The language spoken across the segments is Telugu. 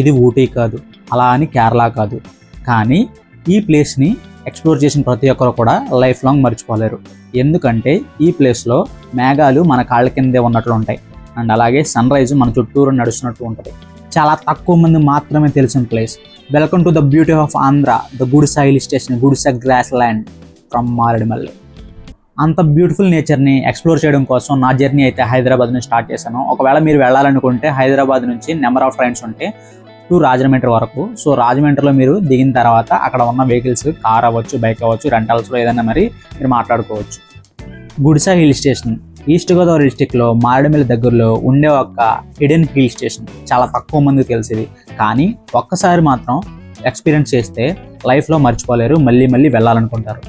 ఇది ఊటీ కాదు, అలా అని కేరళ కాదు, కానీ ఈ ప్లేస్ని ఎక్స్ప్లోర్ చేసిన ప్రతి ఒక్కరు కూడా లైఫ్ లాంగ్ మర్చిపోలేరు. ఎందుకంటే ఈ ప్లేస్లో మేఘాలు మన కాళ్ళ కిందే ఉన్నట్లు ఉంటాయి అండ్ అలాగే సన్ రైజ్ మన చుట్టూరు నడుస్తున్నట్టు ఉంటుంది. చాలా తక్కువ మంది మాత్రమే తెలిసిన place. Welcome to the beauty of Andhra, the Gudisa hill station, Gudisa grassland from Maredumilli. అంత బ్యూటిఫుల్ నేచర్ని ఎక్స్ప్లోర్ చేయడం కోసం నా జర్నీ అయితే హైదరాబాద్ నుంచి స్టార్ట్ చేశాను. ఒకవేళ మీరు వెళ్ళాలనుకుంటే హైదరాబాద్ నుంచి నెంబర్ ఆఫ్ ట్రైన్స్ ఉంటే టు రాజమండ్రి వరకు. సో రాజమండ్రిలో మీరు దిగిన తర్వాత అక్కడ ఉన్న వెహికల్స్, కార్ అవ్వచ్చు, బైక్ అవ్వచ్చు, రెంటల్స్లో ఏదైనా మరి మీరు మాట్లాడుకోవచ్చు. Gudisa hill station east Godavari డిస్టిక్లో మారేడుమల్లి దగ్గరలో ఉండే ఒక హిడెన్ హిల్ స్టేషన్. చాలా తక్కువ మందికి తెలిసేది, కానీ ఒక్కసారి మాత్రం ఎక్స్పీరియన్స్ చేస్తే లైఫ్లో మర్చిపోలేరు, మళ్ళీ మళ్ళీ వెళ్ళాలనుకుంటారు.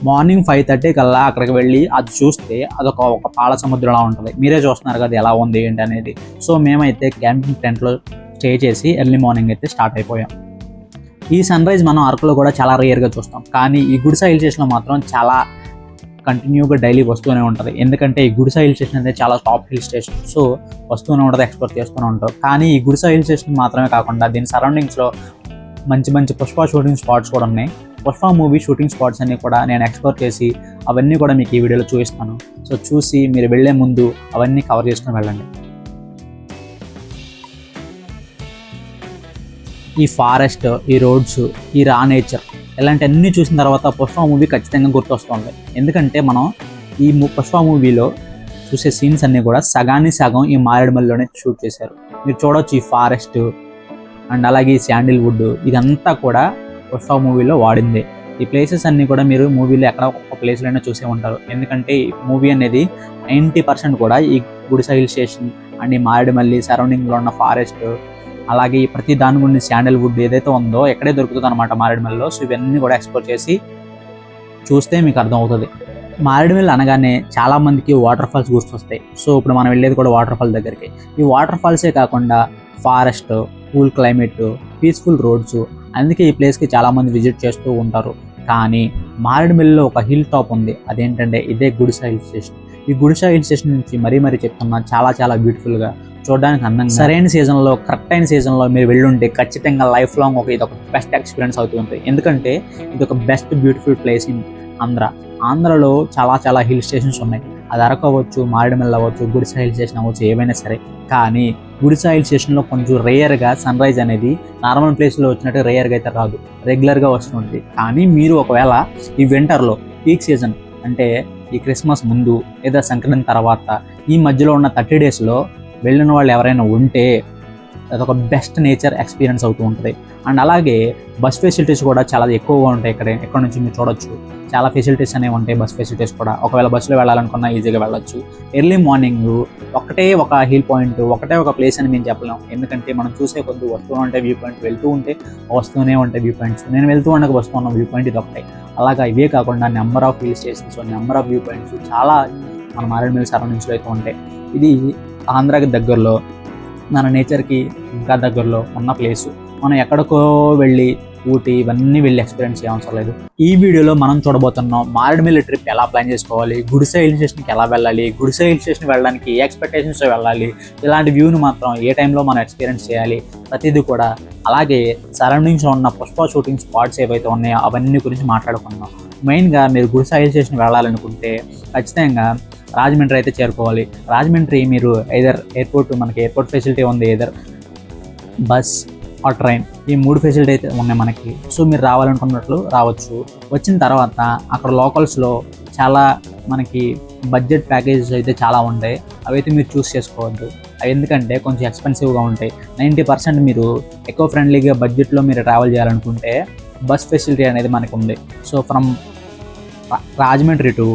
మార్నింగ్ 5:30 కల్లా అక్కడికి వెళ్ళి అది చూస్తే అదొక పాల సముద్రంలా ఉంటుంది. మీరే చూస్తున్నారు కదా ఎలా ఉంది ఏంటి అనేది. సో మేమైతే క్యాంపింగ్ టెంట్లో స్టే చేసి ఎర్లీ మార్నింగ్ అయితే స్టార్ట్ అయిపోయాం. ఈ సన్ రైజ్ మనం అరకులో కూడా చాలా రేర్గా చూస్తాం, కానీ ఈ గుడిసా హిల్ స్టేషన్లో మాత్రం చాలా కంటిన్యూగా డైలీ వస్తూనే ఉంటుంది. ఎందుకంటే ఈ గుడిసా హిల్ స్టేషన్ అనేది చాలా టాప్ హిల్ స్టేషన్. సో వస్తూనే ఉంటుంది, ఎక్స్ప్లోర్ చేస్తూనే ఉంటారు. కానీ ఈ గుడిసా హిల్ స్టేషన్ మాత్రమే కాకుండా దీని సరౌండింగ్స్లో మంచి మంచి పుష్ప షూటింగ్ స్పాట్స్ కూడా ఉన్నాయి. పుష్ప మూవీ షూటింగ్ స్పాట్స్ అన్నీ కూడా నేను ఎక్స్ప్లోర్ చేసి అవన్నీ కూడా మీకు ఈ వీడియోలో చూపిస్తాను. సో చూసి మీరు వెళ్ళే ముందు అవన్నీ కవర్ చేసుకుని వెళ్ళండి. ఈ ఫారెస్ట్, ఈ రోడ్స్, ఈ రా నేచర్ ఇలాంటి అన్నీ చూసిన తర్వాత పుష్ప మూవీ ఖచ్చితంగా గుర్తొస్తుంది. ఎందుకంటే మనం ఈ పుష్ప మూవీలో చూసే సీన్స్ అన్నీ కూడా సగానికి సగం ఈ మారేడుమల్లిలోనే షూట్ చేశారు. మీరు చూడవచ్చు ఈ ఫారెస్ట్ అండ్ అలాగే ఈ శాండిల్వుడ్, ఇదంతా కూడా పుష్ప మూవీలో వాడింది. ఈ ప్లేసెస్ అన్నీ కూడా మీరు మూవీలో ఎక్కడ ఒక ప్లేస్లోనే చూసే ఉంటారు. ఎందుకంటే ఈ మూవీ అనేది 90% కూడా ఈ గుడిసా హిల్ స్టేషన్ అండ్ ఈ మారేడుమల్లి సరౌండింగ్లో ఉన్న ఫారెస్ట్, అలాగే ఈ ప్రతి దాని గురించి శాండిల్వుడ్ ఏదైతే ఉందో ఎక్కడే దొరుకుతుంది అనమాట మారేడుమల్లిలో. సో ఇవన్నీ కూడా ఎక్స్ప్లోర్ చేసి చూస్తే మీకు అర్థం అవుతుంది. మారేడుమల్లి అనగానే చాలామందికి వాటర్ ఫాల్స్ గుర్తొస్తాయి. సో ఇప్పుడు మనం వెళ్ళేది కూడా వాటర్ ఫాల్ దగ్గరికి. ఈ వాటర్ ఫాల్సే కాకుండా forest, cool climate, peaceful roads, అందుకే ఈ ప్లేస్కి చాలామంది విజిట్ చేస్తూ ఉంటారు. కానీ మారేడుమల్లిలో ఒక హిల్ టాప్ ఉంది, అదేంటంటే ఇదే గుడిసా హిల్ స్టేషన్. ఈ గుడిసా హిల్ స్టేషన్ నుంచి మరీ చెప్తున్నా, చాలా చాలా బ్యూటిఫుల్గా, చూడడానికి అందంగా, సరైన సీజన్లో, కరెక్ట్ అయిన సీజన్లో మీరు వెళ్ళుంటే ఖచ్చితంగా లైఫ్ లాంగ్ ఇదొక బెస్ట్ ఎక్స్పీరియన్స్ అవుతూ ఉంటుంది. ఎందుకంటే ఇది ఒక బెస్ట్ బ్యూటిఫుల్ ప్లేస్ ఇన్ ఆంధ్రలో చాలా చాలా హిల్ స్టేషన్స్ ఉన్నాయి. అది అరకు అవ్వచ్చు, మారేడుమల్లి అవ్వచ్చు, గుడిసా హిల్ స్టేషన్ అవ్వచ్చు, ఏవైనా సరే. కానీ గుడిసా హిల్ స్టేషన్లో కొంచెం రేయర్గా సన్ రైజ్ అనేది నార్మల్ ప్లేస్లో వచ్చినట్టు రేయర్గా అయితే రాదు, రెగ్యులర్గా వస్తుంది. కానీ మీరు ఒకవేళ ఈ వింటర్లో పీక్ సీజన్ అంటే ఈ క్రిస్మస్ ముందు లేదా సంక్రాంతి తర్వాత ఈ మధ్యలో ఉన్న 30 డేస్లో వెళ్ళిన వాళ్ళు ఎవరైనా ఉంటే అదొక బెస్ట్ నేచర్ ఎక్స్పీరియన్స్ అవుతూ ఉంటుంది. అండ్ అలాగే బస్ ఫెసిలిటీస్ కూడా చాలా ఎక్కువగా ఉంటాయి. ఇక్కడ నుంచి మీరు చూడొచ్చు, చాలా ఫెసిలిటీస్ అనేవి ఉంటాయి. బస్ ఫెసిలిటీస్ కూడా ఒకవేళ బస్సులో వెళ్ళాలనుకున్నా ఈజీగా వెళ్ళొచ్చు. ఎర్లీ మార్నింగ్ ఒకటే ఒక హిల్ పాయింట్, ఒకటే ఒక ప్లేస్ అని మేము చెప్పలేము. ఎందుకంటే మనం చూసే కొద్ది వస్తూ ఉంటే వ్యూ పాయింట్, వెళ్తూ ఉంటే వస్తూనే ఉంటాయి వ్యూ పాయింట్స్. నేను వెళ్తూ ఉండక వస్తూ ఉన్న వ్యూ పాయింట్ ఇది ఒకటే. అలాగా ఇవే కాకుండా number of hill stations, number of view points చాలా మన మారేడుమల్లి సరౌండింగ్స్లో అయితే ఉంటాయి. ఇది ఆంధ్రాకి దగ్గరలో, మన నేచర్కి ఇంకా దగ్గరలో ఉన్న ప్లేసు. మనం ఎక్కడికో వెళ్ళి ఊటీ ఇవన్నీ వెళ్ళి ఎక్స్పీరియన్స్ చేయవసరం లేదు. ఈ వీడియోలో మనం చూడబోతున్నాం మారేడుమల్లి ట్రిప్ ఎలా ప్లాన్ చేసుకోవాలి, గుడిసా హిల్ స్టేషన్కి ఎలా వెళ్ళాలి, గుడిసా హిల్ స్టేషన్ వెళ్ళడానికి ఏ ఎక్స్పెక్టేషన్స్తో వెళ్ళాలి, ఇలాంటి వ్యూని మాత్రం ఏ టైంలో మనం ఎక్స్పీరియన్స్ చేయాలి, ప్రతిదీ కూడా. అలాగే సరౌండింగ్స్లో ఉన్న పుష్ప షూటింగ్ స్పాట్స్ ఏవైతే ఉన్నాయో అవన్నీ గురించి మాట్లాడుకున్నాం. మెయిన్గా మీరు గుడిసా హిల్ స్టేషన్ వెళ్ళాలనుకుంటే ఖచ్చితంగా రాజమండ్రి అయితే చేరుకోవాలి. రాజమండ్రి మీరు ఎయిర్పోర్ట్, మనకి ఎయిర్పోర్ట్ ఫెసిలిటీ ఉంది, బస్ ఆ ట్రైన్, ఈ 3 ఫెసిలిటీ అయితే ఉన్నాయి మనకి. సో మీరు రావాలనుకున్నట్లు రావచ్చు. వచ్చిన తర్వాత అక్కడ లోకల్స్లో చాలా మనకి బడ్జెట్ ప్యాకేజెస్ అయితే చాలా ఉంటాయి. అవైతే మీరు చూస్ చేసుకోవద్దు. అవి ఎందుకంటే కొంచెం ఎక్స్పెన్సివ్గా ఉంటాయి. 90% మీరు ఎకో ఫ్రెండ్లీగా బడ్జెట్లో మీరు ట్రావెల్ చేయాలనుకుంటే బస్ ఫెసిలిటీ అనేది మనకు ఉంది. So from Rajahmundry to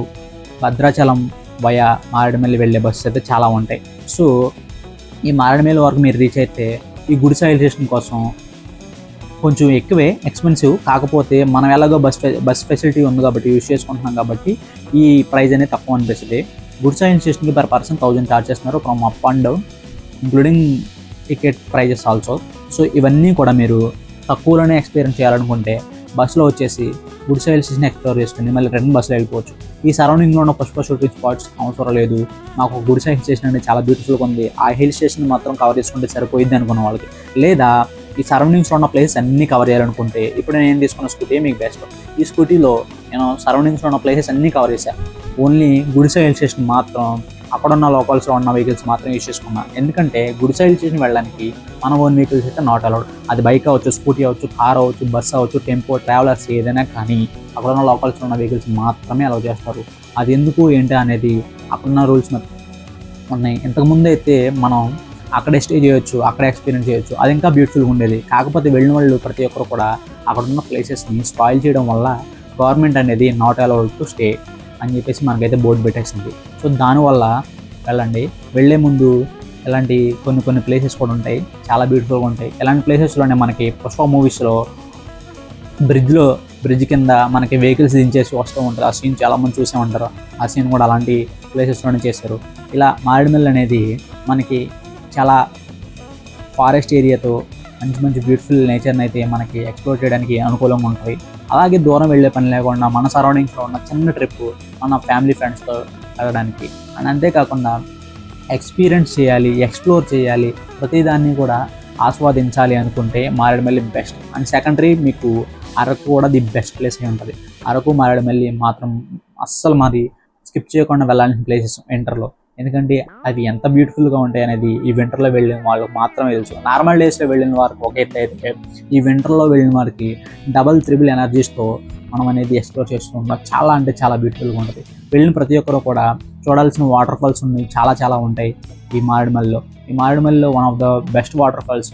Bhadrachalam via Maredumilli వెళ్ళే బస్సెస్ అయితే చాలా ఉంటాయి. సో ఈ మారేడుమల్లి వరకు మీరు రీచ్ అయితే ఈ గుడిసా హిల్ స్టేషన్ కోసం కొంచెం ఎక్కువే, ఎక్స్పెన్సివ్. కాకపోతే మనం ఎలాగో బస్ ఫెసిలిటీ ఉంది కాబట్టి యూజ్ చేసుకుంటున్నాం కాబట్టి ఈ ప్రైస్ అనేది తక్కువ అనిపిస్తుంది. గుడిసా హిల్ స్టేషన్కి పర్ పర్సన్ 1000 ఛార్జ్ చేస్తున్నారు from up and down, including ticket prices also. So ఇవన్నీ కూడా మీరు తక్కువలోనే ఎక్స్పీరియన్స్ చేయాలనుకుంటే బస్సులో వచ్చేసి గుడిసా హిల్ స్టేషన్ ఎక్స్ప్లోర్ చేసుకుని మళ్ళీ రిటర్న్ బస్సులో వెళ్ళిపోవచ్చు. ఈ సరౌండింగ్లో ఉన్న పుష్ప షూటింగ్ స్పాట్స్ అవసరం లేదు, మాకు గుడిసె హిల్ స్టేషన్ అనేది చాలా బ్యూటిఫుల్గా ఉంది, ఆ హిల్ స్టేషన్ మాత్రం కవర్ చేసుకుంటే సరిపోయింది అనుకున్న వాళ్ళకి, లేదా ఈ సరౌండింగ్స్లో ఉన్న ప్లేసెస్ అన్నీ కవర్ చేయాలనుకుంటే ఇప్పుడు నేను తీసుకున్న స్కూటీ మీకు బెస్ట్. ఈ స్కూటీలో నేను సరౌండింగ్స్లో ఉన్న ప్లేసెస్ అన్నీ కవర్ చేశాను. ఓన్లీ గుడిసె హిల్ స్టేషన్ మాత్రం అక్కడున్న లోకల్స్లో ఉన్న వెహికల్స్ మాత్రం యూజ్ చేసుకున్నాను. ఎందుకంటే గుడిసె హిల్ స్టేషన్ వెళ్ళడానికి మన ఓన్ వెహికల్స్ అయితే నాట్ అలౌడ్. అది బైక్ అవ్వచ్చు, స్కూటీ అవ్వచ్చు, కార్ అవ్వచ్చు, బస్ అవ్వచ్చు, టెంపో, ట్రావెలర్స్ ఏదైనా కానీ అక్కడున్న లోకల్స్లో ఉన్న వెహికల్స్ మాత్రమే అలౌ చేస్తారు. అది ఎందుకు ఏంటి అనేది అక్కడున్న రూల్స్ ఉన్నాయి. ఇంతకుముందు అయితే మనం అక్కడే స్టే చేయొచ్చు, అక్కడే ఎక్స్పీరియన్స్ చేయొచ్చు, అది ఇంకా బ్యూటిఫుల్గా ఉండేది. కాకపోతే వెళ్ళిన వాళ్ళు ప్రతి ఒక్కరు కూడా అక్కడున్న ప్లేసెస్ని స్పాయిల్ చేయడం వల్ల గవర్నమెంట్ అనేది నాట్ అలౌడ్ టు స్టే అని చెప్పేసి మనకైతే బోర్డు పెట్టేసింది. సో దానివల్ల వెళ్ళండి. వెళ్ళే ముందు ఇలాంటి కొన్ని ప్లేసెస్ కూడా ఉంటాయి, చాలా బ్యూటిఫుల్గా ఉంటాయి. ఇలాంటి ప్లేసెస్లోనే మనకి పుష్ప మూవీస్లో బ్రిడ్జ్ కింద మనకి వెహికల్స్ దించేసి వస్తూ ఉంటారు. ఆ సీన్ చాలామంది చూసే ఉంటారు. ఆ సీన్ కూడా అలాంటి ప్లేసెస్లోనే చేశారు. ఇలా మారేడుమిల్లి అనేది మనకి చాలా ఫారెస్ట్ ఏరియాతో మంచి బ్యూటిఫుల్ నేచర్ని అయితే మనకి ఎక్స్ప్లోర్ చేయడానికి అనుకూలంగా ఉంటుంది. అలాగే దూరం వెళ్ళే పని లేకుండా మన సరౌండింగ్స్లో ఉన్న చిన్న ట్రిప్ మన ఫ్యామిలీ ఫ్రెండ్స్తో వెళ్ళడానికి, అండ్ అంతేకాకుండా ఎక్స్పీరియన్స్ చేయాలి, ఎక్స్ప్లోర్ చేయాలి, ప్రతిదాన్ని కూడా ఆస్వాదించాలి అనుకుంటే మారేడుమిల్లి బెస్ట్. అండ్ సెకండరీ మీకు అరకు కూడా ది బెస్ట్ ప్లేస్ అయి ఉంటుంది. అరకు మారేడుమిల్లి మాత్రం అస్సలు మాది స్కిప్ చేయకుండా వెళ్ళాల్సిన ప్లేసెస్ వింటర్లో. ఎందుకంటే అవి ఎంత బ్యూటిఫుల్గా ఉంటాయి అనేది ఈ వింటర్లో వెళ్ళిన వాళ్ళకి మాత్రమే తెలుసు. నార్మల్ డేస్లో వెళ్ళిన వారికి ఒక ఎత్తు అయితే, ఈ వింటర్లో వెళ్ళిన వారికి డబల్ త్రిబుల్ ఎనర్జీస్తో మనం అనేది ఎక్స్ప్లోర్ చేస్తూ ఉంటాం. చాలా అంటే చాలా బ్యూటిఫుల్గా ఉంటుంది. వెళ్ళిన ప్రతి ఒక్కరు కూడా చూడాల్సిన వాటర్ ఫాల్స్ ఉన్నాయి, చాలా ఉంటాయి ఈ మారేడుమిల్లిలో. ఈ మారేడుమిల్లిలో one of the best water falls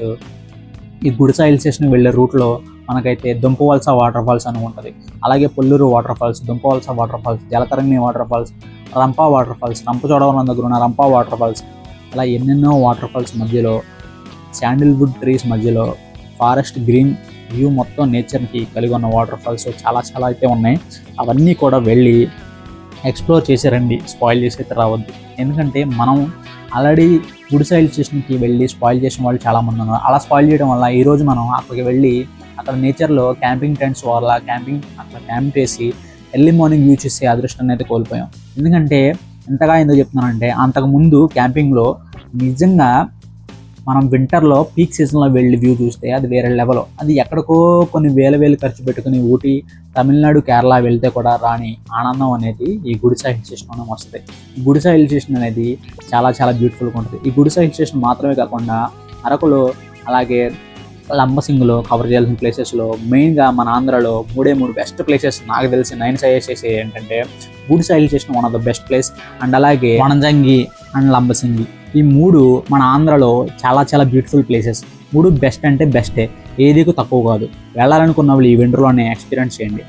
ఈ గుడిసె హిల్ స్టేషన్ వెళ్ళే రూట్లో మనకైతే దుంపవలస వాటర్ ఫాల్స్ అని ఉంటుంది. అలాగే Polluru water falls, Dumpavalasa water falls, Jalatarangi water falls, Rampa water falls, Rampachodavaram దగ్గర ఉన్న రంపా వాటర్ ఫాల్స్, అలా ఎన్నెన్నో వాటర్ ఫాల్స్ మధ్యలో శాండిల్వుడ్ ట్రీస్ మధ్యలో ఫారెస్ట్ గ్రీన్ వ్యూ మొత్తం నేచర్కి కలిగి ఉన్న వాటర్ ఫాల్స్ చాలా అయితే ఉన్నాయి. అవన్నీ కూడా వెళ్ళి ఎక్స్ప్లోర్ చేసారండి, స్పాయిల్ చేసి అయితే రావద్దు. ఎందుకంటే మనం ఆల్రెడీ గుడిసె హిల్ స్టేషన్కి వెళ్ళి స్పాయిల్ చేసిన వాళ్ళు చాలామంది ఉన్నారు. అలా స్పాయిల్ చేయడం వల్ల ఈరోజు మనం అక్కడికి వెళ్ళి అక్కడ నేచర్లో క్యాంపింగ్ టెంట్స్ వల్ల అక్కడ క్యాంప్ చేసి ఎర్లీ మార్నింగ్ వ్యూ చేసే అదృష్టాన్ని అయితే కోల్పోయాం. ఎందుకంటే ఎంతగా ఎందుకు చెప్తున్నానంటే అంతకుముందు క్యాంపింగ్లో నిజంగా మనం వింటర్లో పీక్ సీజన్లో వెళ్ళి వ్యూ చూస్తే అది వేరే లెవెల్. అది ఎక్కడికో కొన్ని వేలు ఖర్చు పెట్టుకుని ఊటీ, తమిళనాడు, కేరళ వెళ్తే కూడా రాని ఆనందం అనేది ఈ గుడిసె హిల్ స్టేషన్లోనే వస్తుంది. ఈ గుడిసె హిల్ స్టేషన్ అనేది చాలా బ్యూటిఫుల్గా ఉంటుంది. ఈ గుడిసె హిల్ స్టేషన్ మాత్రమే కాకుండా అరకులో అలాగే లంబసింగిలో కవర్ చేయాల్సిన ప్లేసెస్లో మెయిన్గా మన ఆంధ్రాలో మూడు బెస్ట్ ప్లేసెస్ నాకు తెలిసి 9 సజెస్ట్ చేసే ఏంటంటే గుడిసె hill station one of the best place, and అలాగే వనజంగి అండ్ లంబసింగి. ఈ 3 మన ఆంధ్రాలో చాలా బ్యూటిఫుల్ ప్లేసెస్. 3 బెస్ట్ అంటే బెస్టే, ఏదికు తక్కువ కాదు. వెళ్ళాలనుకున్న వాళ్ళు ఈ వింటర్లోనే ఎక్స్పీరియన్స్ చేయండి.